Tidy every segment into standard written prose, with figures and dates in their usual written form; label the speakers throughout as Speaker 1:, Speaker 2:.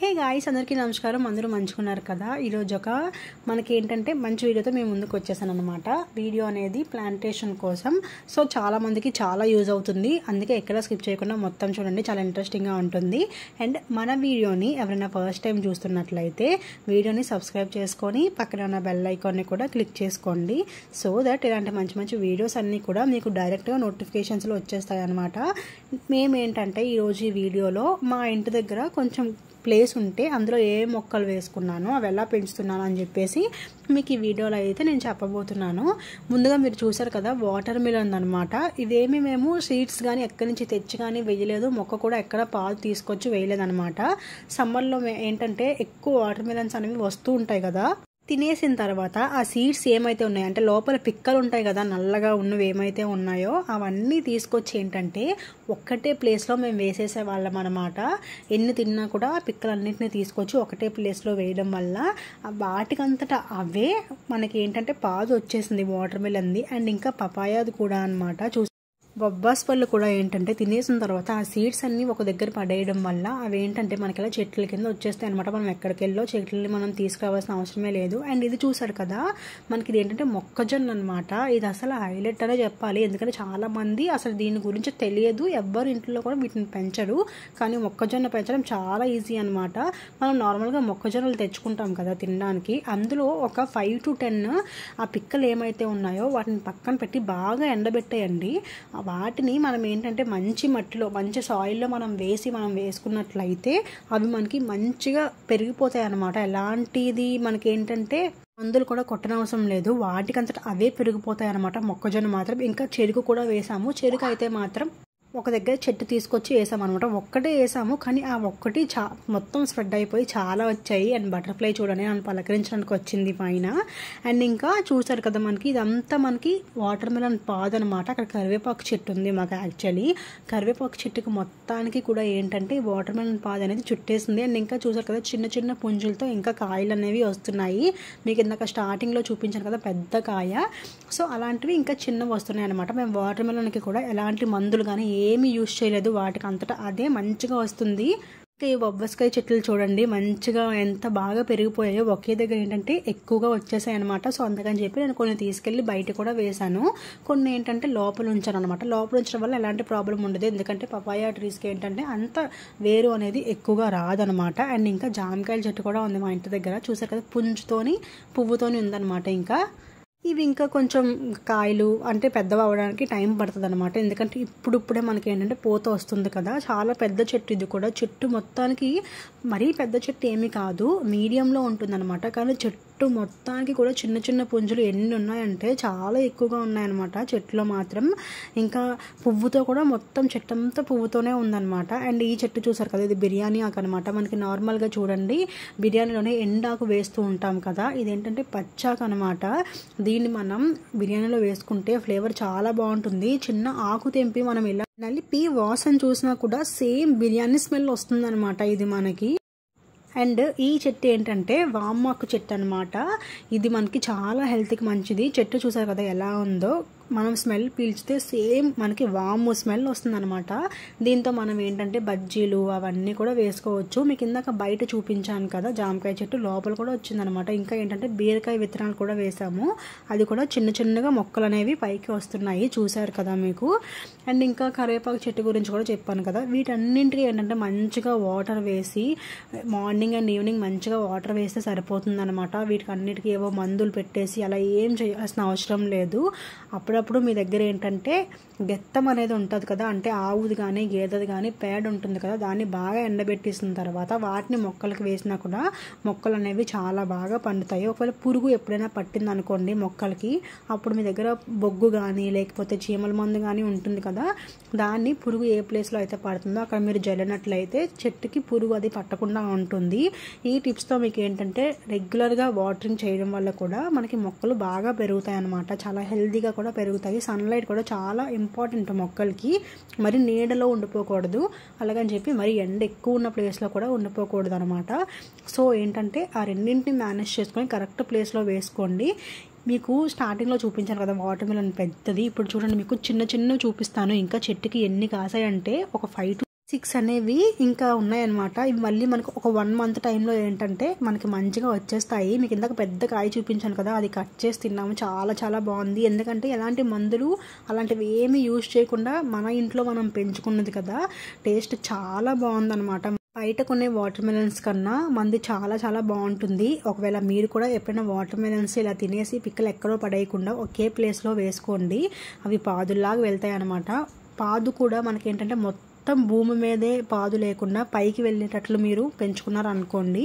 Speaker 1: Hey guys, అందరికీ నమస్కారం. అందరూ మంచుకున్నారు కదా. ఈరోజు మనకి ఏంటంటే మంచి వీడియోతో మేము ముందుకు వచ్చేసాను అనమాట. వీడియో అనేది ప్లాంటేషన్ కోసం. సో చాలా మందికి చాలా యూజ్ అవుతుంది, అందుకే ఎక్కడ స్కిప్ చేయకుండా మొత్తం చూడండి, చాలా ఇంట్రెస్టింగ్గా ఉంటుంది. అండ్ మన వీడియోని ఎవరైనా ఫస్ట్ టైం చూస్తున్నట్లయితే వీడియోని సబ్స్క్రైబ్ చేసుకొని పక్కన ఉన్న బెల్ ఐకాన్ని కూడా క్లిక్ చేసుకోండి. సో దట్ ఇలాంటి మంచి మంచి వీడియోస్ అన్నీ కూడా మీకు డైరెక్ట్గా నోటిఫికేషన్స్లో వచ్చేస్తాయి అనమాట. మేమేంటంటే ఈరోజు ఈ వీడియోలో మా ఇంటి దగ్గర కొంచెం ప్లేస్ ఉంటే అందులో ఏ మొక్కలు వేసుకున్నానో అవి ఎలా పెంచుతున్నాను అని చెప్పేసి మీకు ఈ వీడియోలో అయితే నేను చెప్పబోతున్నాను. ముందుగా మీరు చూసారు కదా, వాటర్ మిలన్ అనమాట. ఇదేమి మేము సీడ్స్ కానీ ఎక్కడి నుంచి తెచ్చి కానీ వేయలేదు, మొక్క కూడా ఎక్కడ పాలు తీసుకొచ్చి వేయలేదనమాట. సమ్మర్లో ఏంటంటే ఎక్కువ వాటర్ మిలన్స్ అనేవి వస్తూ ఉంటాయి కదా, తినేసిన తర్వాత ఆ సీడ్స్ ఏమైతే ఉన్నాయో అంటే లోపల పిక్కలు ఉంటాయి కదా, నల్లగా ఉన్నవి ఏమైతే ఉన్నాయో అవన్నీ తీసుకొచ్చి ఏంటంటే ఒక్కటే ప్లేస్లో మేము వేసేసే వాళ్ళం అనమాట. ఎన్ని తిన్నా కూడా పిక్కలన్నింటినీ తీసుకొచ్చి ఒకటే ప్లేస్లో వేయడం వల్ల వాటికంతటా అవే మనకి ఏంటంటే పాదు వచ్చేసింది వాటర్ మిలన్ది. అండ్ ఇంకా పపాయాది కూడా అనమాట. బొబ్బాస్ పళ్ళు కూడా ఏంటంటే తినేసిన తర్వాత ఆ సీడ్స్ అన్నీ ఒక దగ్గర పడేయడం వల్ల అవి ఏంటంటే మనకి ఇలా చెట్ల కింద వచ్చేస్తాయి అనమాట. మనం ఎక్కడికి వెళ్ళో చెట్లని మనం తీసుకురావాల్సిన అవసరమే లేదు. అండ్ ఇది చూసారు కదా, మనకి ఇది ఏంటంటే మొక్కజొన్న అనమాట. ఇది అసలు హైలైట్ అనే చెప్పాలి, ఎందుకంటే చాలా మంది అసలు దీని గురించి తెలియదు, ఎవ్వరు ఇంట్లో కూడా వీటిని పెంచరు. కానీ మొక్కజొన్న పెంచడం చాలా ఈజీ అనమాట. మనం నార్మల్గా మొక్కజొన్నలు తెచ్చుకుంటాం కదా తినడానికి, అందులో ఒక 5 to 10 ఆ పిక్కలు ఏమైతే ఉన్నాయో వాటిని పక్కన పెట్టి బాగా ఎండబెట్టేయండి. వాటిని మనం ఏంటంటే మంచి మట్టిలో మంచి సాయిల్లో మనం వేసుకున్నట్లయితే అవి మనకి మంచిగా పెరిగిపోతాయి అన్నమాట. ఎలాంటిది మనకి ఏంటంటే మందులు కూడా కొట్టనవసరం లేదు, వాటికంతటా అవే పెరిగిపోతాయి అన్నమాట. మొక్కజొన్న మాత్రం. ఇంకా చెరుకు కూడా వేసాము. చెరుకు అయితే మాత్రం ఒక దగ్గర చెట్టు తీసుకొచ్చి వేసామన్నమాట. ఒక్కటే వేసాము, కానీ ఆ ఒక్కటి మొత్తం స్ప్రెడ్ అయిపోయి చాలా వచ్చాయి. అండ్ బటర్ఫ్లై చూడండి నన్ను పలకరించడానికి వచ్చింది పైన. అండ్ ఇంకా చూసారు కదా, మనకి ఇదంతా మనకి వాటర్ మిలన్ పాదు అనమాట. అక్కడ కరివేపాకు చెట్టు ఉంది మాకు. యాక్చువల్లీ కరివేపాకు చెట్టుకి మొత్తానికి కూడా ఏంటంటే వాటర్ మిలన్ పాదు అనేది చుట్టేసింది. అండ్ ఇంకా చూసారు కదా, చిన్న చిన్న పుంజులతో ఇంకా కాయలు అనేవి వస్తున్నాయి. మీకు ఇందాక స్టార్టింగ్లో చూపించాను కదా పెద్ద కాయ. సో అలాంటివి ఇంకా చిన్నవి వస్తున్నాయి అనమాట. మేము వాటర్ మిలన్కి కూడా ఎలాంటి మందులు కానీ ఏమీ యూజ్ చేయలేదు, వాటికి అంతటా అదే మంచిగా వస్తుంది. ఇంకా ఈ బొబ్బస్కాయ చెట్లు చూడండి మంచిగా ఎంత బాగా పెరిగిపోయాయో, ఒకే దగ్గర ఏంటంటే ఎక్కువగా వచ్చేసాయి అనమాట. సో అందుకని చెప్పి నేను కొన్ని తీసుకెళ్ళి బయట కూడా వేశాను, కొన్ని ఏంటంటే లోపల ఉంచాను అనమాట. లోపల ఉంచడం వల్ల ఎలాంటి ప్రాబ్లం ఉండదు, ఎందుకంటే పపాయా ట్రీస్కి ఏంటంటే అంత వేరు అనేది ఎక్కువగా రాదనమాట. అండ్ ఇంకా జామకాయల చెట్టు కూడా ఉంది మా ఇంటి దగ్గర. చూసారు కదా, పువ్వుతోని ఉందన్నమాట. ఇంకా ఇవి ఇంకా కొంచెం కాయలు అంటే పెద్దవి అవ్వడానికి టైం పడుతుంది అనమాట, ఎందుకంటే ఇప్పుడిప్పుడే మనకి ఏంటంటే పూత వస్తుంది కదా. చాలా పెద్ద చెట్టు ఇది కూడా. చెట్టు మొత్తానికి మరీ పెద్ద చెట్టు ఏమీ కాదు, మీడియంలో ఉంటుందన్నమాట. కానీ చెట్టు మొత్తానికి కూడా చిన్న చిన్న పుంజులు ఎన్ని ఉన్నాయంటే చాలా ఎక్కువగా ఉన్నాయన్నమాట చెట్టులో మాత్రం. ఇంకా పువ్వుతో కూడా మొత్తం చెట్టు అంతా పువ్వుతోనే ఉందన్నమాట. అండ్ ఈ చెట్టు చూసారు కదా, ఇది బిర్యానీ ఆకు అనమాట. మనకి నార్మల్గా చూడండి బిర్యానీలోనే ఎండాకు వేస్తూ ఉంటాం కదా, ఇదేంటంటే పచ్చాకు అనమాట. దీన్ని మనం బిర్యానీలో వేసుకుంటే ఫ్లేవర్ చాలా బాగుంటుంది. చిన్న ఆకు తెంపి మనం ఇలా నలిపి వాసన చూసినా కూడా సేమ్ బిర్యానీ స్మెల్ వస్తుందన్నమాట ఇది మనకి. అండ్ ఈ చెట్టు ఏంటంటే వామాకు చెట్టు అనమాట. ఇది మనకి చాలా హెల్త్కి మంచిది. చెట్టు చూసారు కదా ఎలా ఉందో, మనం స్మెల్ పీల్చితే సేమ్ మనకి వాము స్మెల్ వస్తుందన్నమాట. దీంతో మనం ఏంటంటే బజ్జీలు అవన్నీ కూడా వేసుకోవచ్చు. మీకు ఇందాక బయట చూపించాను కదా జామకాయ చెట్టు, లోపల కూడా వచ్చిందనమాట. ఇంకా ఏంటంటే బీరకాయ విత్తనాలు కూడా వేసాము, అది కూడా చిన్న చిన్నగా మొక్కలు అనేవి పైకి వస్తున్నాయి, చూసారు కదా మీకు. అండ్ ఇంకా కరివేపాకు చెట్టు గురించి కూడా చెప్పాను కదా. వీటన్నింటికి ఏంటంటే మంచిగా వాటర్ వేసి మార్నింగ్ అండ్ ఈవినింగ్ మంచిగా వాటర్ వేస్తే సరిపోతుంది అనమాట. వీటికి అన్నిటికీ ఏవో మందులు పెట్టేసి అలా ఏం చేయాల్సిన అవసరం లేదు. అప్పుడప్పుడు మీ దగ్గర ఏంటంటే గెత్తం అనేది ఉంటుంది కదా, అంటే ఆవుది కానీ గేదెది కానీ పేడ ఉంటుంది కదా, దాన్ని బాగా ఎండబెట్టేసిన తర్వాత వాటిని మొక్కలకు వేసినా కూడా మొక్కలు అనేవి చాలా బాగా పండుతాయి. ఒకవేళ పురుగు ఎప్పుడైనా పట్టింది అనుకోండి మొక్కలకి, అప్పుడు మీ దగ్గర బొగ్గు కానీ లేకపోతే చీమల మందు కానీ ఉంటుంది కదా, దాన్ని పురుగు ఏ ప్లేస్లో అయితే పడుతుందో అక్కడ మీరు జల్లినట్లయితే చెట్టుకి పురుగు అది పట్టకుండా ఉంటుంది. ఈ టిప్స్తో మీకు ఏంటంటే రెగ్యులర్గా వాటరింగ్ చేయడం వల్ల కూడా మనకి మొక్కలు బాగా పెరుగుతాయి అన్నమాట. చాలా హెల్తీగా కూడా పెరుగుతాయి. సన్లైట్ కూడా చాలా ఇంపార్టెంట్ మొక్కలకి. మరి నీడలో ఉండిపోకూడదు, అలాగని చెప్పి మరి ఎండ ఎక్కువ ఉన్న ప్లేస్లో కూడా ఉండిపోకూడదు అనమాట. సో ఏంటంటే ఆ రెండింటిని మేనేజ్ చేసుకొని కరెక్ట్ ప్లేస్లో వేసుకోండి. మీకు స్టార్టింగ్లో చూపించాను కదా వాటర్ మిలన్ పెద్దది, ఇప్పుడు చూడండి మీకు చిన్న చిన్నవి చూపిస్తాను. ఇంకా చెట్టుకి ఎన్ని కాసాయంటే ఒక 5 to 6 అనేవి ఇంకా ఉన్నాయన్నమాట. ఇవి మళ్ళీ మనకు ఒక 1 మంత్ టైంలో ఏంటంటే మనకి మంచిగా వచ్చేస్తాయి. మీకు ఇందాక పెద్ద కాయ చూపించాను కదా, అది కట్ చేసి తిన్నాము. చాలా చాలా బాగుంది. ఎందుకంటే ఎలాంటి మందులు అలాంటివి ఏమీ యూజ్ చేయకుండా మన ఇంట్లో మనం పెంచుకున్నది కదా, టేస్ట్ చాలా బాగుందన్నమాట. బయట కొనే వాటర్ మెలన్స్ కన్నా మంది చాలా చాలా బాగుంటుంది. ఒకవేళ మీరు కూడా ఎప్పుడైనా వాటర్ మెలన్స్ ఇలా తినేసి పిక్కలు ఎక్కడో పడేయకుండా ఒకే ప్లేస్లో వేసుకోండి. అవి పాదుల్లాగా వెళ్తాయి అన్నమాట. పాదు కూడా మనకి ఏంటంటే మొత్తం భూమి మీదే పాదు లేకుండా పైకి వెళ్ళేటట్లు మీరు పెంచుకున్నారు అనుకోండి,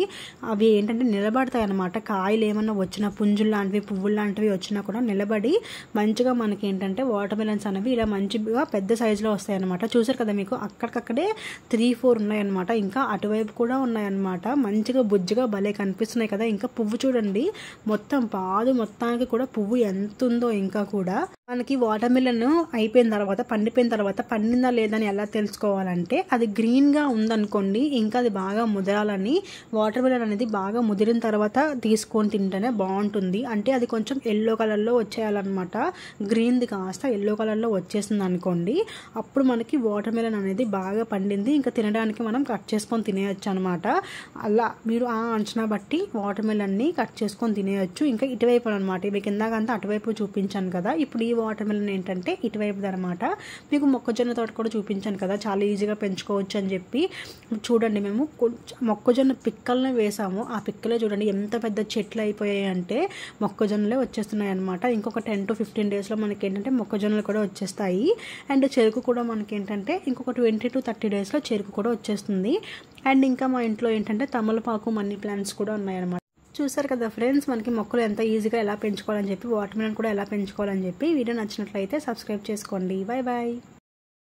Speaker 1: అవి ఏంటంటే నిలబడతాయి అన్నమాట. కాయలు ఏమన్నా వచ్చినా, పుంజులు లాంటివి పువ్వులు లాంటివి వచ్చినా కూడా నిలబడి మంచిగా మనకి ఏంటంటే వాటర్ మెలన్స్ అనేవి ఇలా మంచిగా పెద్ద సైజులో వస్తాయి అన్నమాట. చూసారు కదా, మీకు అక్కడికక్కడే 3-4 ఉన్నాయన్నమాట. ఇంకా అటువైపు కూడా ఉన్నాయన్నమాట. మంచిగా బుజ్జిగా భలే కనిపిస్తున్నాయి కదా. ఇంకా పువ్వు చూడండి, మొత్తం పాదు మొత్తానికి కూడా పువ్వు ఎంత ఉందో. ఇంకా కూడా మనకి వాటర్ మిలన్ అయిపోయిన తర్వాత, పండిపోయిన తర్వాత పండిందా లేదని ఎలా తెలుసుకోవాలంటే, అది గ్రీన్గా ఉందనుకోండి, ఇంకా అది బాగా ముదరాలని. వాటర్ మిలన్ అనేది బాగా ముదిరిన తర్వాత తీసుకొని తింటేనే బాగుంటుంది. అంటే అది కొంచెం ఎల్లో కలర్లో వచ్చేయాలన్నమాట. గ్రీన్ది కాస్త ఎల్లో కలర్లో వచ్చేసింది అనుకోండి, అప్పుడు మనకి వాటర్ మిలన్ అనేది బాగా పండింది, ఇంకా తినడానికి మనం కట్ చేసుకొని తినేయచ్చు అనమాట. అలా మీరు ఆ అంచనా బట్టి వాటర్ మిలన్ని కట్ చేసుకొని తినేయచ్చు. ఇంకా ఇటువైపు అనమాట, ఇవి కిందాకంతా అటువైపు చూపించాను కదా, ఇప్పుడు ఈ వాటర్ మిలన్ ఏంటంటే ఇటువైపుది అనమాట. మీకు మొక్కజొన్న తోట కూడా చూపించాను కదా, చాలా ఈజీగా పెంచుకోవచ్చు అని చెప్పి. చూడండి, మేము మొక్కజొన్న పిక్కల్ని వేసాము. ఆ పిక్కలే చూడండి ఎంత పెద్ద చెట్లు అయిపోయాయి అంటే మొక్కజొన్నలే వచ్చేస్తున్నాయి అనమాట. ఇంకొక 10 to 15 డేస్లో మనకి ఏంటంటే మొక్కజొన్నలు కూడా వచ్చేస్తాయి. అండ్ చెరుకు కూడా మనకి ఏంటంటే ఇంకొక 20 to 30 డేస్లో చెరుకు కూడా వచ్చేస్తుంది. అండ్ ఇంకా మా ఇంట్లో ఏంటంటే తమలపాకు, మనీ ప్లాంట్స్ కూడా ఉన్నాయన్నమాట. చూసారు కదా ఫ్రెండ్స్, మనకి మొక్కలు ఎంత ఈజీగా ఎలా పెంచుకోవాలని చెప్పి, వాటర్ మిలన్ కూడా ఎలా పెంచుకోవాలని చెప్పి. వీడియో నచ్చినట్లయితే సబ్స్క్రైబ్ చేసుకోండి. Bye bye.